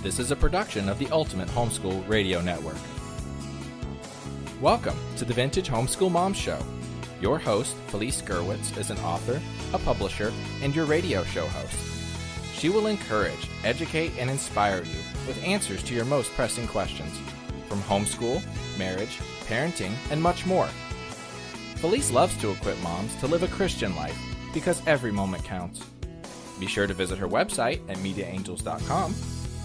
This is a production of the Ultimate Homeschool Radio Network. Welcome to the Vintage Homeschool Moms Show. Your host, Felice Gerwitz, is an author, a publisher, and your radio show host. She will encourage, educate, and inspire you with answers to your most pressing questions, from homeschool, marriage, parenting, and much more. Felice loves to equip moms to live a Christian life because every moment counts. Be sure to visit her website at mediaangels.com.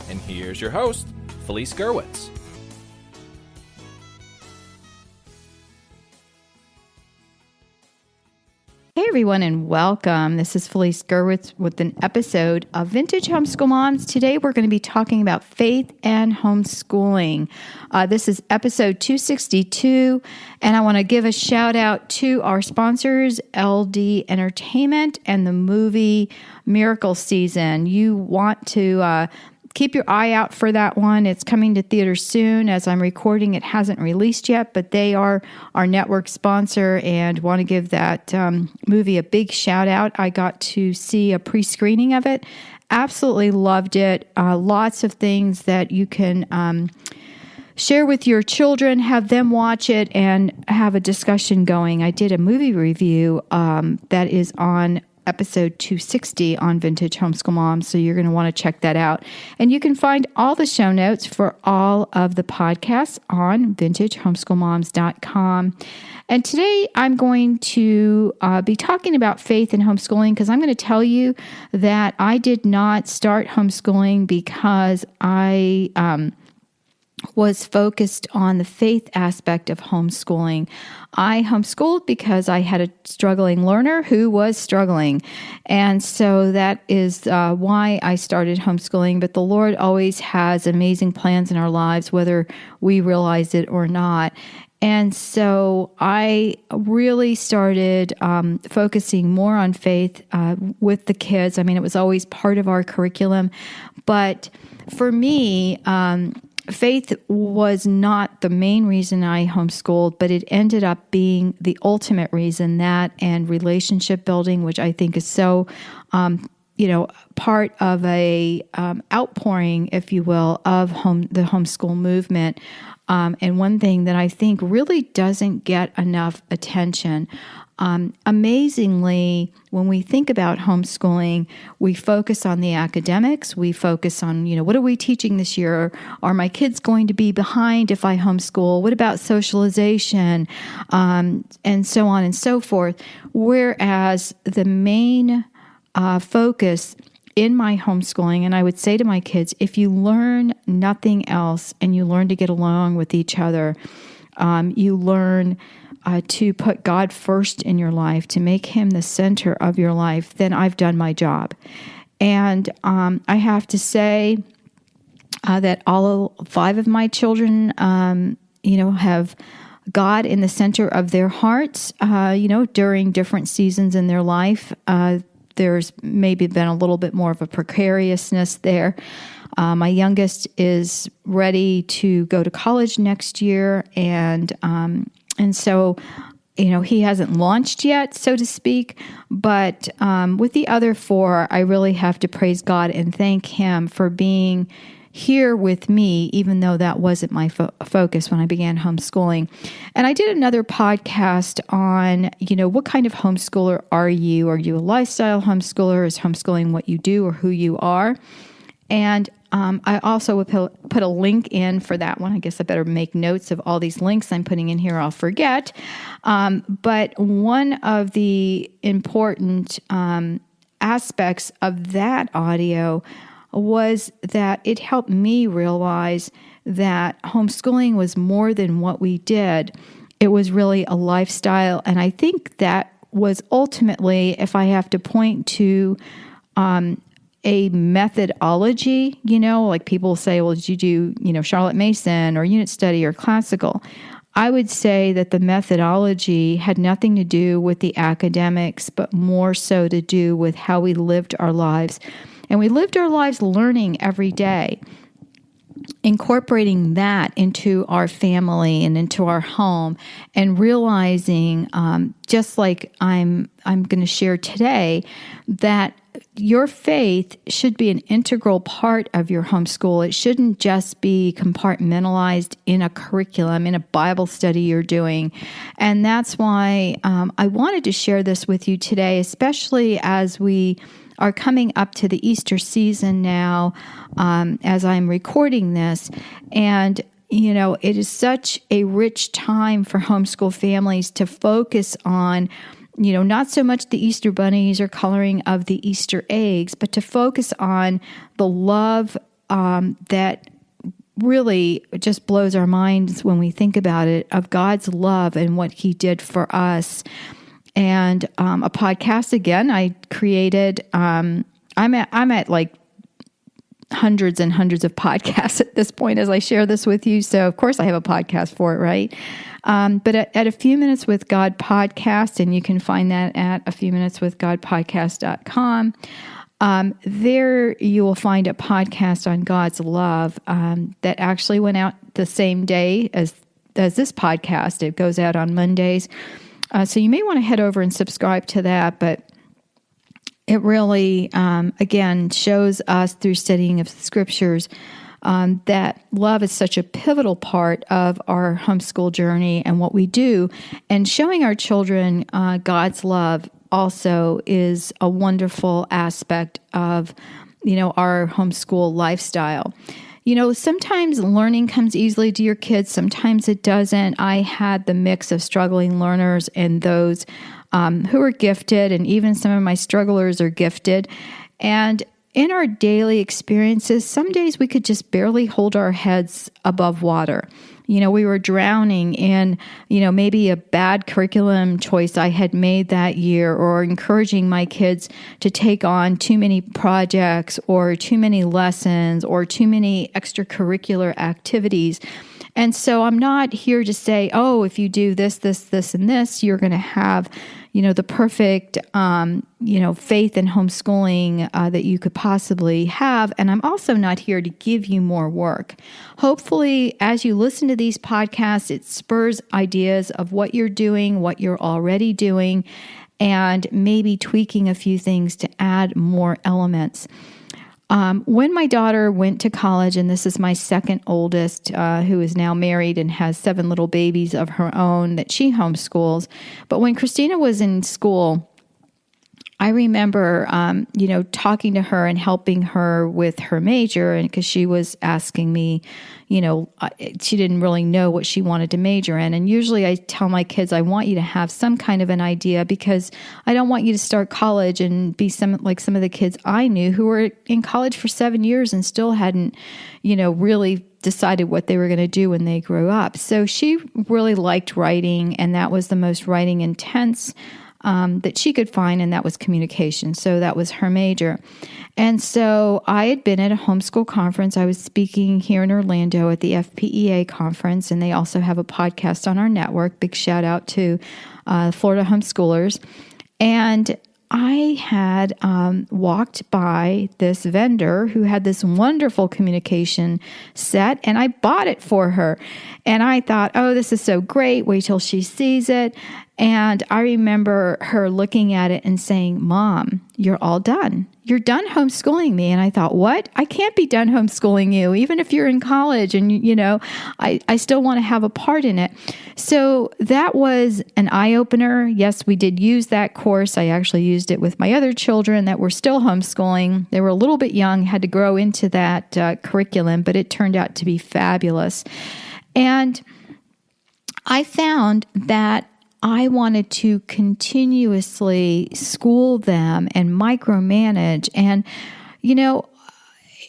And here's your host, Felice Gerwitz. Hey everyone, and welcome. This is Felice Gerwitz with an episode of Vintage Homeschool Moms. Today we're going to be talking about faith and homeschooling. This is episode 262, and I want to give a shout out to our sponsors, LD Entertainment and the movie Miracle Season. You want to keep your eye out for that one. It's coming to theaters soon. As I'm recording, it hasn't released yet, but they are our network sponsor and want to give that movie a big shout out. I got to see a pre-screening of it. Absolutely loved it. Lots of things that you can share with your children, have them watch it, and have a discussion going. I did a movie review that is on episode 260 on Vintage Homeschool Moms, so you're going to want to check that out. And you can find all the show notes for all of the podcasts on vintagehomeschoolmoms.com. And today I'm going to be talking about faith and homeschooling, because I'm going to tell you that I did not start homeschooling because I was focused on the faith aspect of homeschooling. I homeschooled because I had a struggling learner who was struggling. And so that is why I started homeschooling. But the Lord always has amazing plans in our lives, whether we realize it or not. And so I really started focusing more on faith with the kids. I mean, it was always part of our curriculum. But for me, faith was not the main reason I homeschooled, but it ended up being the ultimate reason, that and relationship building, which I think is so, part of a outpouring, if you will, of the homeschool movement. And one thing that I think really doesn't get enough attention. Amazingly, when we think about homeschooling, we focus on the academics. We focus on, what are we teaching this year? Are my kids going to be behind if I homeschool? What about socialization? And so on and so forth. Whereas the main focus in my homeschooling, and I would say to my kids, if you learn nothing else and you learn to get along with each other, you learn to put God first in your life, to make Him the center of your life, then I've done my job. And I have to say that all 5 of my children, have God in the center of their hearts, during different seasons in their life. There's maybe been a little bit more of a precariousness there. My youngest is ready to go to college next year, and so, he hasn't launched yet, so to speak. But with the other 4, I really have to praise God and thank Him for being here with me, even though that wasn't my focus when I began homeschooling. And I did another podcast on, what kind of homeschooler are you? Are you a lifestyle homeschooler? Is homeschooling what you do or who you are? And I also would put a link in for that one. I guess I better make notes of all these links I'm putting in here. I'll forget. But one of the important aspects of that audio was that it helped me realize that homeschooling was more than what we did. It was really a lifestyle. And I think that was ultimately, if I have to point to a methodology, like people say, well, did you do, Charlotte Mason or unit study or classical? I would say that the methodology had nothing to do with the academics, but more so to do with how we lived our lives. And we lived our lives learning every day, incorporating that into our family and into our home, and realizing, just like I'm going to share today, that your faith should be an integral part of your homeschool. It shouldn't just be compartmentalized in a curriculum, in a Bible study you're doing. And that's why I wanted to share this with you today, especially as we are coming up to the Easter season now, as I'm recording this. And it is such a rich time for homeschool families to focus on, not so much the Easter bunnies or coloring of the Easter eggs, but to focus on the love that really just blows our minds when we think about it, of God's love and what He did for us. And a podcast, again, I created, I'm at like hundreds and hundreds of podcasts at this point as I share this with you. So, of course, I have a podcast for it, right? But at A Few Minutes with God podcast, and you can find that at afewminuteswithgodpodcast.com. There you will find a podcast on God's love that actually went out the same day as this podcast. It goes out on Mondays. So you may want to head over and subscribe to that, but it really, again, shows us through studying of the Scriptures that love is such a pivotal part of our homeschool journey and what we do. And showing our children God's love also is a wonderful aspect of, our homeschool lifestyle. Sometimes learning comes easily to your kids. Sometimes it doesn't. I had the mix of struggling learners and those who are gifted, and even some of my strugglers are gifted. And in our daily experiences, some days we could just barely hold our heads above water. We were drowning in, maybe a bad curriculum choice I had made that year, or encouraging my kids to take on too many projects or too many lessons or too many extracurricular activities. And so I'm not here to say, oh, if you do this, this, this, and this, you're going to have, the perfect, faith in homeschooling that you could possibly have. And I'm also not here to give you more work. Hopefully, as you listen to these podcasts, it spurs ideas of what you're doing, what you're already doing, and maybe tweaking a few things to add more elements. When my daughter went to college, and this is my second oldest, who is now married and has 7 little babies of her own that she homeschools. But when Christina was in school, I remember, talking to her and helping her with her major, and because she was asking me, she didn't really know what she wanted to major in. And usually I tell my kids, I want you to have some kind of an idea, because I don't want you to start college and be like some of the kids I knew who were in college for 7 years and still hadn't, really decided what they were going to do when they grew up. So she really liked writing, and that was the most writing intense that she could find, and that was communication. So that was her major. And so I had been at a homeschool conference. I was speaking here in Orlando at the FPEA conference, and they also have a podcast on our network. Big shout out to Florida homeschoolers. And I had walked by this vendor who had this wonderful communication set, and I bought it for her. And I thought, oh, this is so great. Wait till she sees it. And I remember her looking at it and saying, Mom, you're all done. You're done homeschooling me. And I thought, what? I can't be done homeschooling you, even if you're in college. And, I still want to have a part in it. So that was an eye-opener. Yes, we did use that course. I actually used it with my other children that were still homeschooling. They were a little bit young, had to grow into that curriculum, but it turned out to be fabulous. And I found that I wanted to continuously school them and micromanage. And,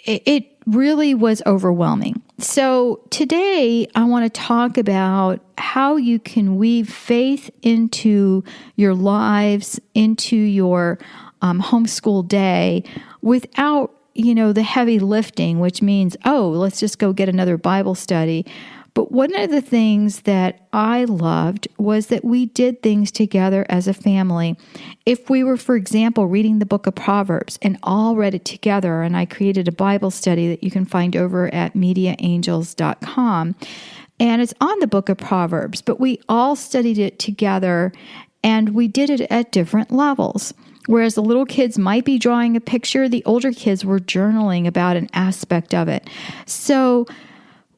it really was overwhelming. So today I want to talk about how you can weave faith into your lives, into your homeschool day without, the heavy lifting, which means, oh, let's just go get another Bible study. But one of the things that I loved was that we did things together as a family. If we were, for example, reading the book of Proverbs and all read it together, and I created a Bible study that you can find over at mediaangels.com, and it's on the book of Proverbs, but we all studied it together, and we did it at different levels. Whereas the little kids might be drawing a picture, the older kids were journaling about an aspect of it. So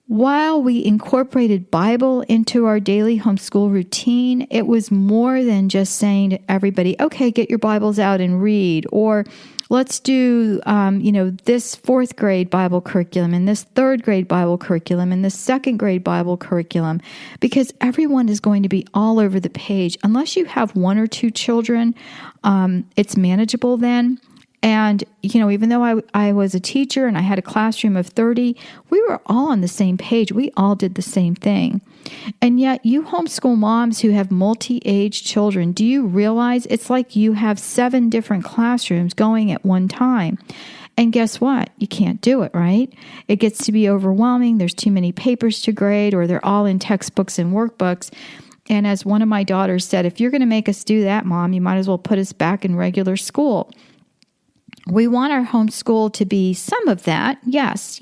while we incorporated Bible into our daily homeschool routine, it was more than just saying to everybody, okay, get your Bibles out and read, or let's do, this fourth grade Bible curriculum and this third grade Bible curriculum and this second grade Bible curriculum, because everyone is going to be all over the page. Unless you have one or two children, it's manageable then. And, even though I was a teacher and I had a classroom of 30, we were all on the same page. We all did the same thing. And yet you homeschool moms who have multi-age children, do you realize it's like you have 7 different classrooms going at one time? And guess what? You can't do it, right? It gets to be overwhelming. There's too many papers to grade, or they're all in textbooks and workbooks. And as one of my daughters said, if you're going to make us do that, Mom, you might as well put us back in regular school. We want our homeschool to be some of that. Yes,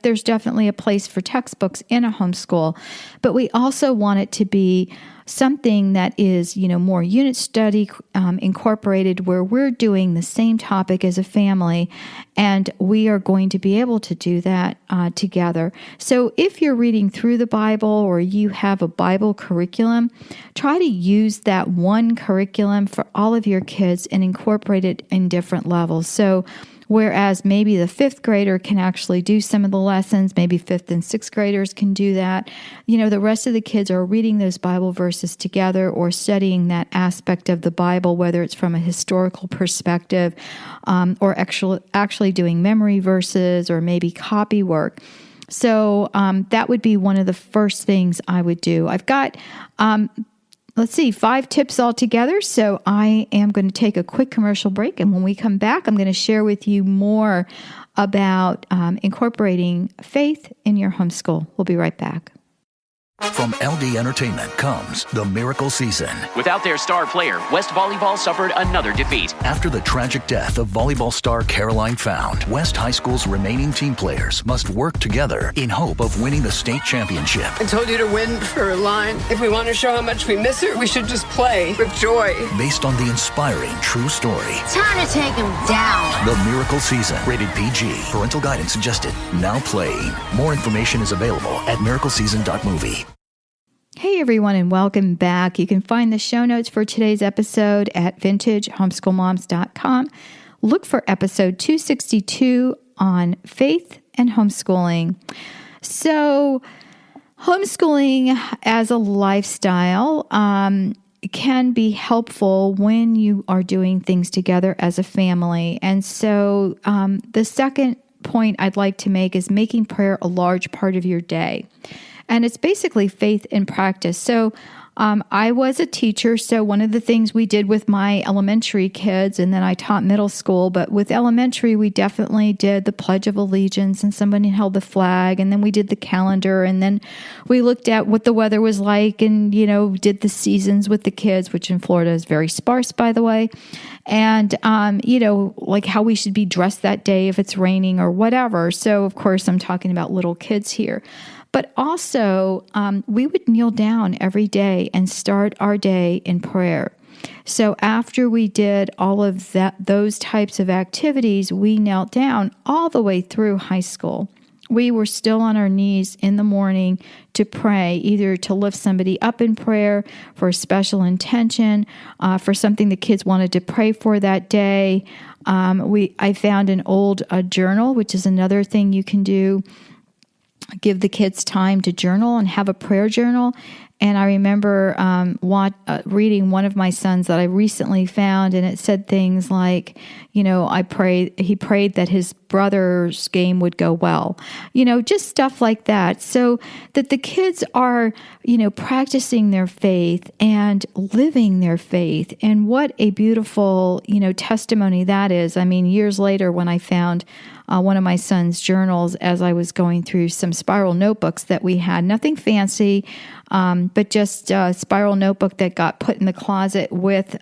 there's definitely a place for textbooks in a homeschool, but we also want it to be something that is, more unit study incorporated, where we're doing the same topic as a family, and we are going to be able to do that together. So if you're reading through the Bible or you have a Bible curriculum, try to use that one curriculum for all of your kids and incorporate it in different levels. So whereas maybe the 5th grader can actually do some of the lessons, maybe 5th and 6th graders can do that. The rest of the kids are reading those Bible verses together or studying that aspect of the Bible, whether it's from a historical perspective or actually doing memory verses or maybe copy work. So that would be one of the first things I would do. I've got 5 tips altogether. So I am going to take a quick commercial break. And when we come back, I'm going to share with you more about incorporating faith in your homeschool. We'll be right back. From LD Entertainment comes The Miracle Season. Without their star player, West Volleyball suffered another defeat. After the tragic death of volleyball star Caroline Found, West High School's remaining team players must work together in hope of winning the state championship. I told you to win for a line. If we want to show how much we miss her, we should just play with joy. Based on the inspiring true story. Time to take him down. The Miracle Season. Rated PG. Parental guidance suggested. Now playing. More information is available at miracleseason.movie. Hey everyone, and welcome back. You can find the show notes for today's episode at vintagehomeschoolmoms.com. Look for episode 262 on faith and homeschooling. So, homeschooling as a lifestyle can be helpful when you are doing things together as a family. And so the second point I'd like to make is making prayer a large part of your day. And it's basically faith in practice. So I was a teacher, so one of the things we did with my elementary kids, and then I taught middle school, but with elementary, we definitely did the Pledge of Allegiance, and somebody held the flag, and then we did the calendar, and then we looked at what the weather was like, and, did the seasons with the kids, which in Florida is very sparse, by the way, and, like how we should be dressed that day if it's raining or whatever. So, of course, I'm talking about little kids here. But also, we would kneel down every day and start our day in prayer. So after we did all of those types of activities, we knelt down all the way through high school. We were still on our knees in the morning to pray, either to lift somebody up in prayer for a special intention, for something the kids wanted to pray for that day. I found an old journal, which is another thing you can do. Give the kids time to journal and have a prayer journal. And I remember reading one of my sons that I recently found, and it said things like, he prayed that his brother's game would go well, just stuff like that. So that the kids are, practicing their faith and living their faith. And what a beautiful, testimony that is. I mean, years later when I found one of my son's journals as I was going through some spiral notebooks that we had, nothing fancy, but just a spiral notebook that got put in the closet with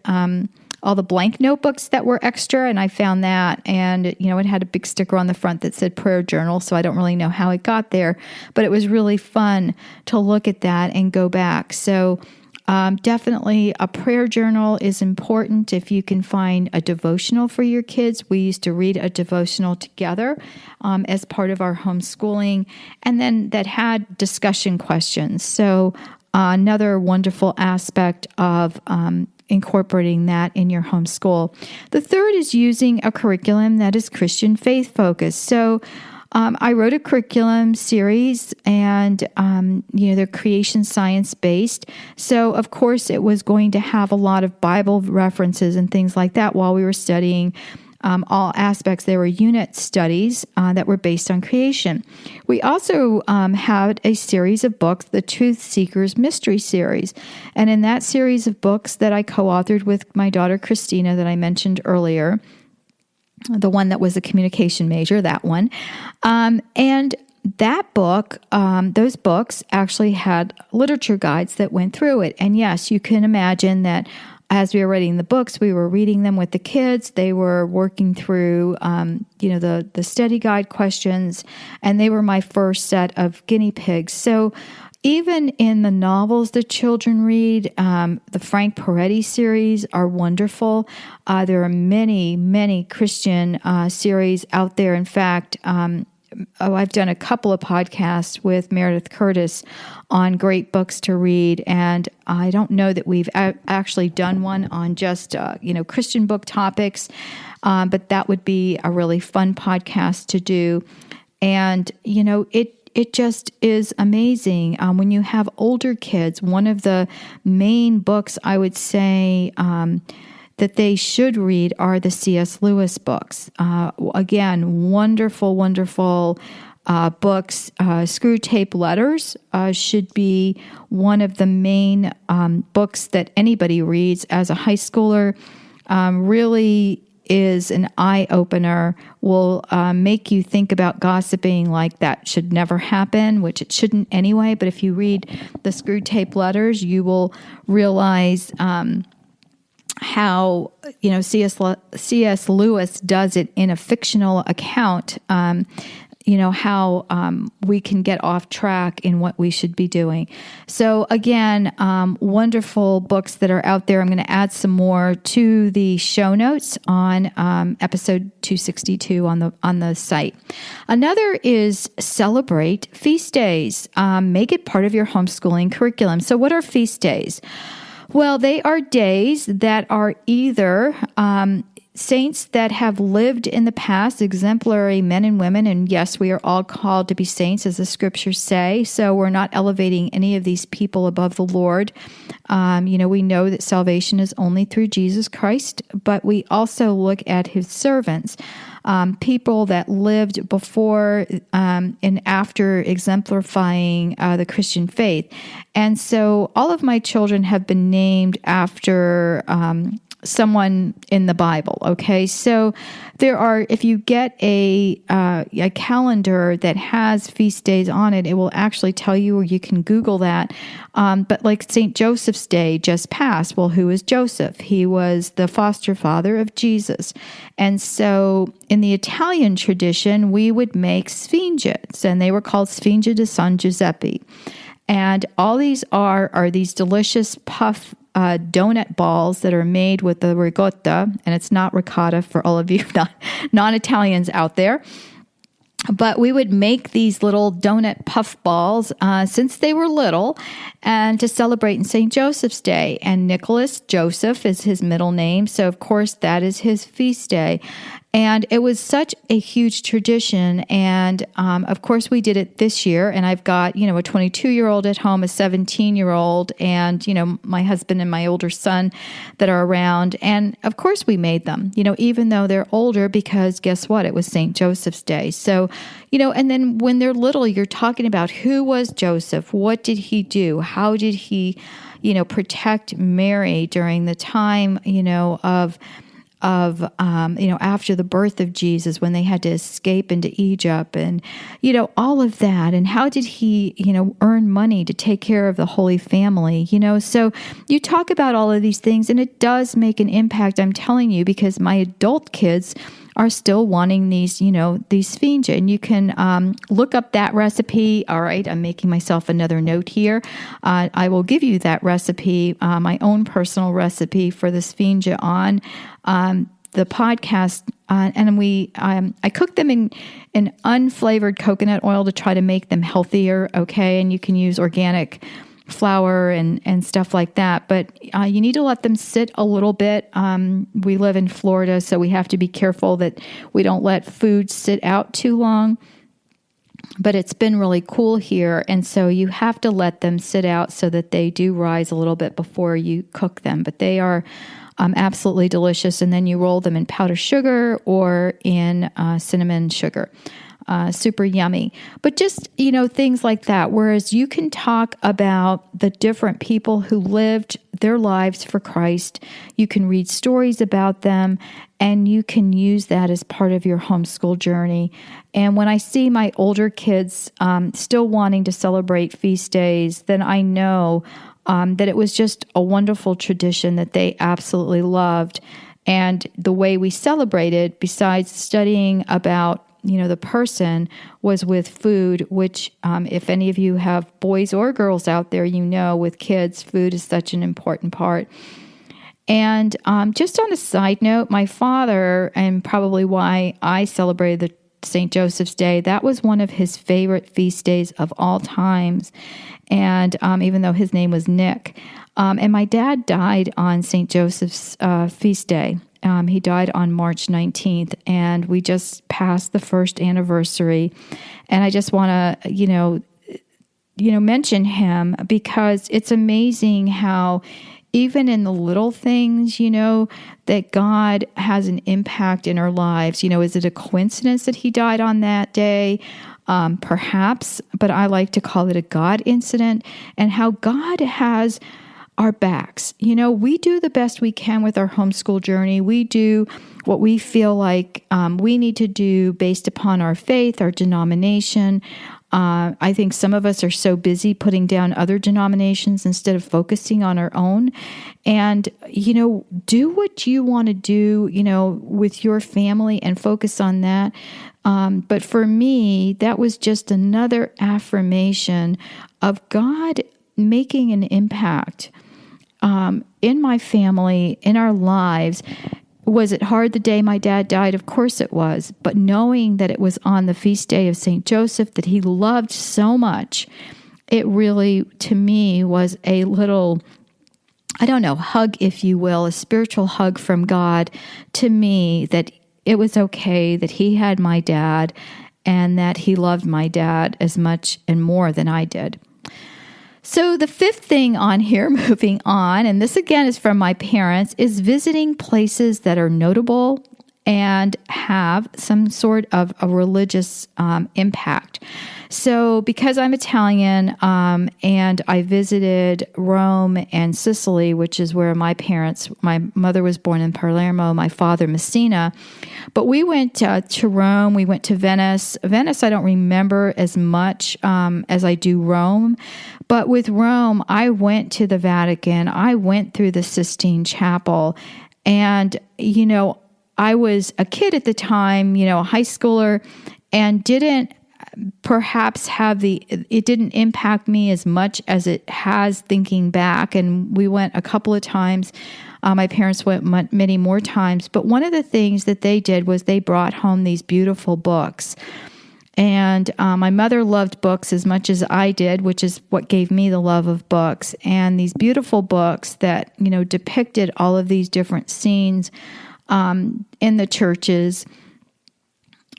all the blank notebooks that were extra, and I found that, and it had a big sticker on the front that said prayer journal, so I don't really know how it got there, but it was really fun to look at that and go back. So Definitely a prayer journal is important. If you can find a devotional for your kids, we used to read a devotional together as part of our homeschooling, and then that had discussion questions. So another wonderful aspect of incorporating that in your homeschool. The third is using a curriculum that is Christian faith focused. So I wrote a curriculum series, and they're creation science based. So of course it was going to have a lot of Bible references and things like that while we were studying all aspects. There were unit studies that were based on creation. We also had a series of books, the Truth Seekers Mystery Series. And in that series of books that I co-authored with my daughter Christina that I mentioned earlier, the one that was a communication major, that one. And that book, those books actually had literature guides that went through it. And yes, you can imagine that as we were writing the books, we were reading them with the kids. They were working through, the study guide questions, and they were my first set of guinea pigs. So even in the novels that children read, the Frank Peretti series are wonderful. There are many, many Christian series out there. In fact, I've done a couple of podcasts with Meredith Curtis on great books to read, and I don't know that we've actually done one on just Christian book topics, but that would be a really fun podcast to do. And it just is amazing. When you have older kids, one of the main books I would say that they should read are the C.S. Lewis books. Again, wonderful, wonderful books. Screw Tape Letters should be one of the main books that anybody reads as a high schooler. Really is an eye-opener, will make you think about gossiping like that should never happen, which it shouldn't anyway. But if you read the Screw Tape Letters, you will realize how C.S. Lewis does it in a fictional account, how we can get off track in what we should be doing. So again, wonderful books that are out there. I'm going to add some more to the show notes on episode 262 on the site. Another is celebrate feast days. Make it part of your homeschooling curriculum. So what are feast days? Well, they are days that are either saints that have lived in the past, exemplary men and women, and yes, we are all called to be saints, as the scriptures say, so we're not elevating any of these people above the Lord. We know that salvation is only through Jesus Christ, but we also look at his servants, people that lived before and after exemplifying the Christian faith. And so all of my children have been named after someone in the Bible. Okay, so there are. If you get a calendar that has feast days on it, it will actually tell you, or you can Google that. But like St. Joseph's Day just passed. Well, who is Joseph? He was the foster father of Jesus, and so in the Italian tradition, we would make sfinges, and they were called Sfinge di San Giuseppe. And all these are these delicious puff donut balls that are made with the ricotta, and it's not ricotta for all of you non-Italians out there. But we would make these little donut puff balls since they were little, and to celebrate in St. Joseph's Day. And Nicholas Joseph is his middle name, so of course that is his feast day. And it was such a huge tradition. And of course, we did it this year. And I've got, a 22-year-old at home, a 17-year-old, and, my husband and my older son that are around. And of course, we made them, even though they're older, because guess what? It was St. Joseph's Day. So, and then when they're little, you're talking about who was Joseph? What did he do? How did he, protect Mary during the time, of after the birth of Jesus, when they had to escape into Egypt, and all of that, and how did he earn money to take care of the Holy Family, so you talk about all of these things, and it does make an impact, I'm telling you, because my adult kids are still wanting these, these sfinge. And you can look up that recipe. All right, I'm making myself another note here. I will give you that recipe, my own personal recipe for the sfinge on the podcast. And I cook them in unflavored coconut oil to try to make them healthier. Okay, and you can use organic flour and stuff like that. But you need to let them sit a little bit. We live in Florida, so we have to be careful that we don't let food sit out too long. But it's been really cool here, and so you have to let them sit out so that they do rise a little bit before you cook them. But they are absolutely delicious, and then you roll them in powdered sugar or in cinnamon sugar. Super yummy. But just, things like that. Whereas you can talk about the different people who lived their lives for Christ. You can read stories about them, and you can use that as part of your homeschool journey. And when I see my older kids still wanting to celebrate feast days, then I know that it was just a wonderful tradition that they absolutely loved. And the way we celebrated, besides studying about the person, was with food, which if any of you have boys or girls out there, with kids, food is such an important part. And just on a side note, my father, and probably why I celebrated the St. Joseph's Day, that was one of his favorite feast days of all times. And even though his name was Nick. And my dad died on St. Joseph's feast day. He died on March 19th, and we just passed the first anniversary. And I just want to, mention him because it's amazing how even in the little things, that God has an impact in our lives. Is it a coincidence that he died on that day? Perhaps, but I like to call it a God incident, and how God has our backs. We do the best we can with our homeschool journey. We do what we feel like we need to do based upon our faith, our denomination. I think some of us are so busy putting down other denominations instead of focusing on our own. And, do what you want to do, with your family and focus on that. But for me, that was just another affirmation of God making an impact in my family, in our lives. Was it hard the day my dad died? Of course it was. But knowing that it was on the feast day of St. Joseph that he loved so much, it really, to me, was a little, hug, if you will, a spiritual hug from God to me, that it was okay that he had my dad and that he loved my dad as much and more than I did. So the fifth thing on here, moving on, and this again is from my parents, is visiting places that are notable and have some sort of a religious impact. So because I'm Italian and I visited Rome and Sicily, which is where my mother was born in Palermo, my father Messina, but we went to Rome, we went to Venice. Venice I don't remember as much as I do Rome, but with Rome, I went to the Vatican, I went through the Sistine Chapel, and, I was a kid at the time, a high schooler, and didn't perhaps it didn't impact me as much as it has thinking back. And we went a couple of times. My parents went many more times. But one of the things that they did was they brought home these beautiful books. And my mother loved books as much as I did, which is what gave me the love of books. And these beautiful books that, depicted all of these different scenes in the churches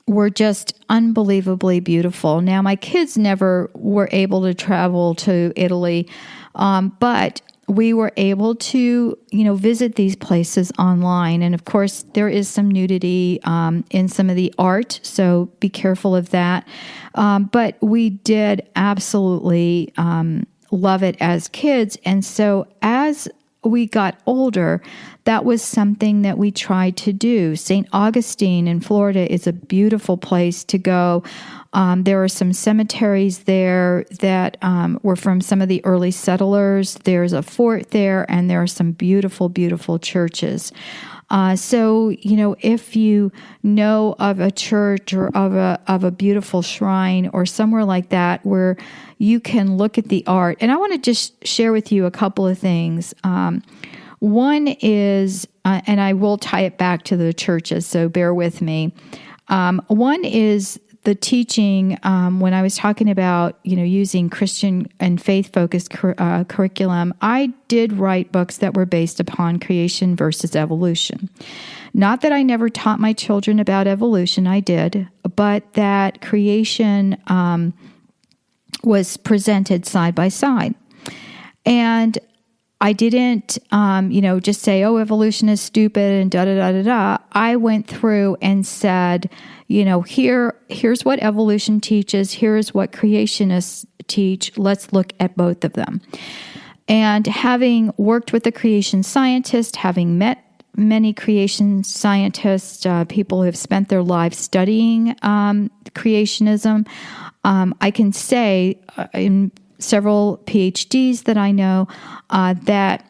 were just unbelievably beautiful. Now, my kids never were able to travel to Italy, but we were able to, visit these places online. And of course, there is some nudity in some of the art, so be careful of that. But we did absolutely love it as kids. And so as we got older, that was something that we tried to do. St. Augustine in Florida is a beautiful place to go. There are some cemeteries there that were from some of the early settlers. There's a fort there, and there are some beautiful, beautiful churches. So, if you know of a church or of a beautiful shrine or somewhere like that where you can look at the art, and I want to just share with you a couple of things. One is, and I will tie it back to the churches, so bear with me. One is the teaching, when I was talking about, using Christian and faith-focused curriculum, I did write books that were based upon creation versus evolution. Not that I never taught my children about evolution, I did, but that creation was presented side by side. And I didn't, just say, oh, evolution is stupid and da-da-da-da-da. I went through and said, here's what evolution teaches. Here's what creationists teach. Let's look at both of them. And having worked with a creation scientist, having met many creation scientists, people who have spent their lives studying creationism, I can say in several PhDs that I know that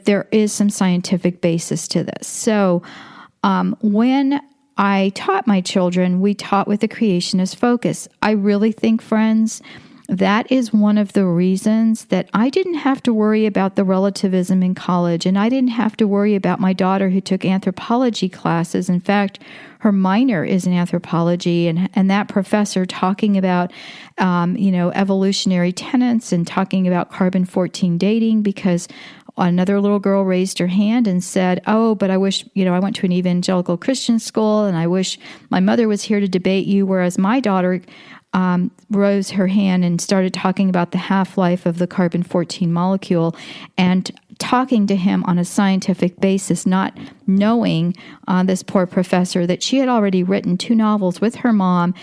there is some scientific basis to this. So when I taught my children, we taught with a creationist focus. I really think, friends, that is one of the reasons that I didn't have to worry about the relativism in college, and I didn't have to worry about my daughter who took anthropology classes. In fact, her minor is in anthropology, and that professor talking about, evolutionary tenets and talking about carbon-14 dating, because another little girl raised her hand and said, oh, but I wish, I went to an evangelical Christian school, and I wish my mother was here to debate you, whereas my daughter rose her hand and started talking about the half-life of the carbon-14 molecule and talking to him on a scientific basis, not knowing this poor professor that she had already written 2 novels with her mom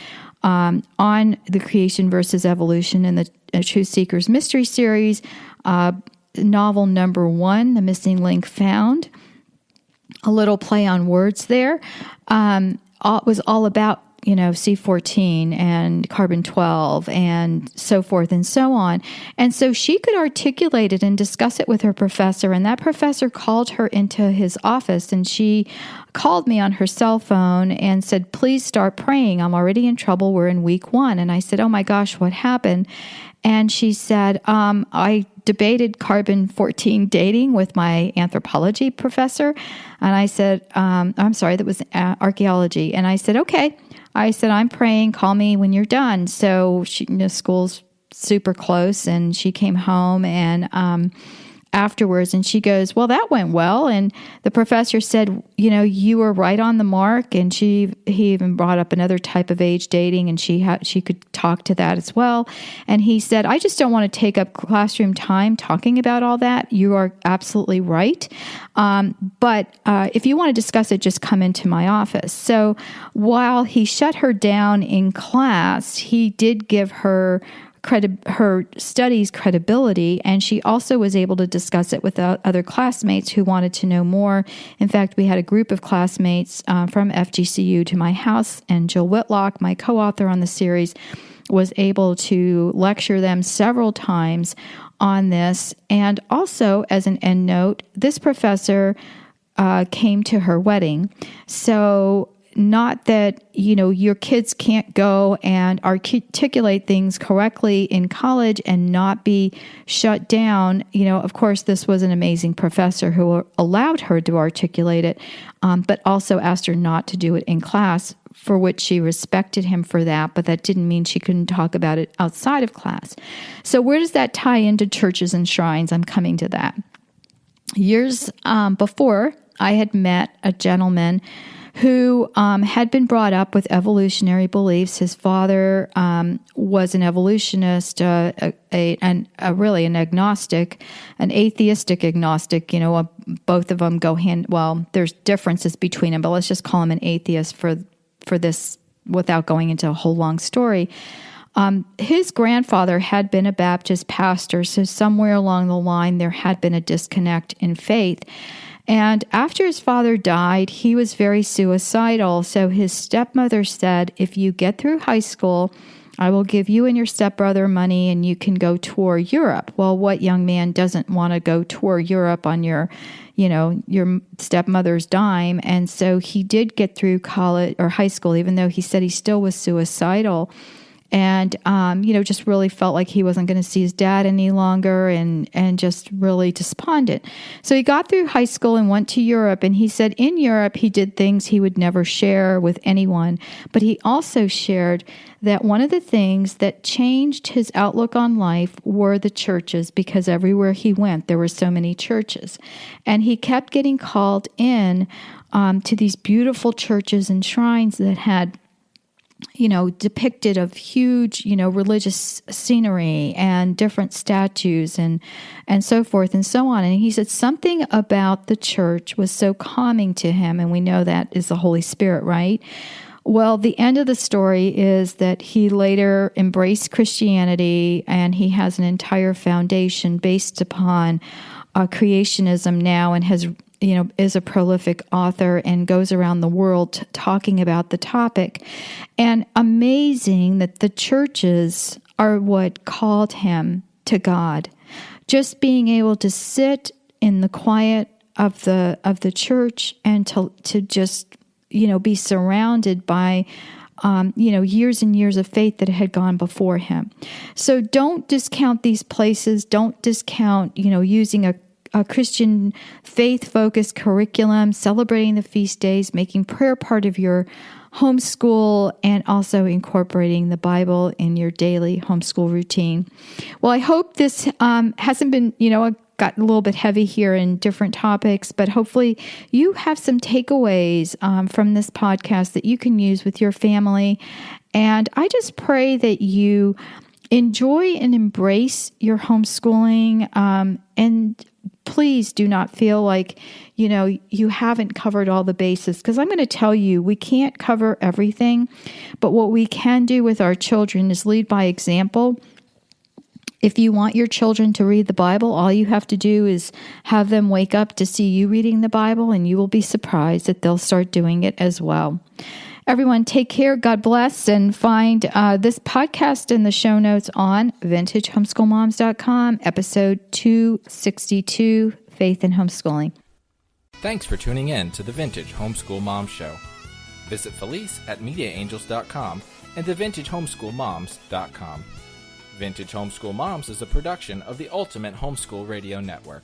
on the creation versus evolution in the Truth Seekers Mystery Series. Novel number 1, The Missing Link Found, a little play on words there, was all about C14 and carbon-12 and so forth and so on. And so she could articulate it and discuss it with her professor, and that professor called her into his office, and she called me on her cell phone and said, please start praying. I'm already in trouble. We're in week 1. And I said, oh my gosh, what happened? And she said, I debated carbon-14 dating with my anthropology professor. And I said, I'm sorry, that was archaeology. And I said, okay. I said, I'm praying, call me when you're done. So school's super close, and she came home and afterwards, and she goes, well, that went well. And the professor said, you were right on the mark. And he even brought up another type of age dating, and she could talk to that as well. And he said, I just don't want to take up classroom time talking about all that. You are absolutely right. But if you want to discuss it, just come into my office. So while he shut her down in class, he did give her studies credibility, and she also was able to discuss it with other classmates who wanted to know more. In fact, we had a group of classmates from FGCU to my house, and Jill Whitlock, my co-author on the series, was able to lecture them several times on this. And also, as an end note, this professor came to her wedding. So not that, your kids can't go and articulate things correctly in college and not be shut down. Of course, this was an amazing professor who allowed her to articulate it, but also asked her not to do it in class, for which she respected him for that, but that didn't mean she couldn't talk about it outside of class. So where does that tie into churches and shrines? I'm coming to that. Years before, I had met a gentleman who had been brought up with evolutionary beliefs. His father was an evolutionist, really an agnostic, an atheistic agnostic. Both of them go hand. Well, there's differences between them, but let's just call him an atheist for this, without going into a whole long story. His grandfather had been a Baptist pastor, so somewhere along the line there had been a disconnect in faith. And after his father died, he was very suicidal. So his stepmother said, if you get through high school, I will give you and your stepbrother money and you can go tour Europe. Well, what young man doesn't want to go tour Europe on your stepmother's dime? And so he did get through college or high school, even though he said he still was suicidal. And, just really felt like he wasn't going to see his dad any longer and just really despondent. So he got through high school and went to Europe. And he said in Europe, he did things he would never share with anyone. But he also shared that one of the things that changed his outlook on life were the churches, because everywhere he went, there were so many churches. And he kept getting called in to these beautiful churches and shrines that had depicted of huge, religious scenery and different statues and so forth and so on. And he said something about the church was so calming to him, and we know that is the Holy Spirit, right? Well, the end of the story is that he later embraced Christianity, and he has an entire foundation based upon creationism now, and has is a prolific author and goes around the world talking about the topic. And amazing that the churches are what called him to God. Just being able to sit in the quiet of the church and to just, be surrounded by years and years of faith that had gone before him. So don't discount these places. Don't discount, using a Christian faith-focused curriculum, celebrating the feast days, making prayer part of your homeschool, and also incorporating the Bible in your daily homeschool routine. Well, I hope this hasn't been, got a little bit heavy here in different topics, but hopefully you have some takeaways from this podcast that you can use with your family. And I just pray that you enjoy and embrace your homeschooling, and please do not feel like, you haven't covered all the bases, because I'm going to tell you, we can't cover everything, but what we can do with our children is lead by example. If you want your children to read the Bible, all you have to do is have them wake up to see you reading the Bible, and you will be surprised that they'll start doing it as well. Everyone, take care. God bless. And find this podcast in the show notes on vintagehomeschoolmoms.com, episode 262, Faith in Homeschooling. Thanks for tuning in to the Vintage Homeschool Mom Show. Visit Felice at MediaAngels.com and thevintagehomeschoolmoms.com. Vintage Homeschool Moms is a production of the Ultimate Homeschool Radio Network.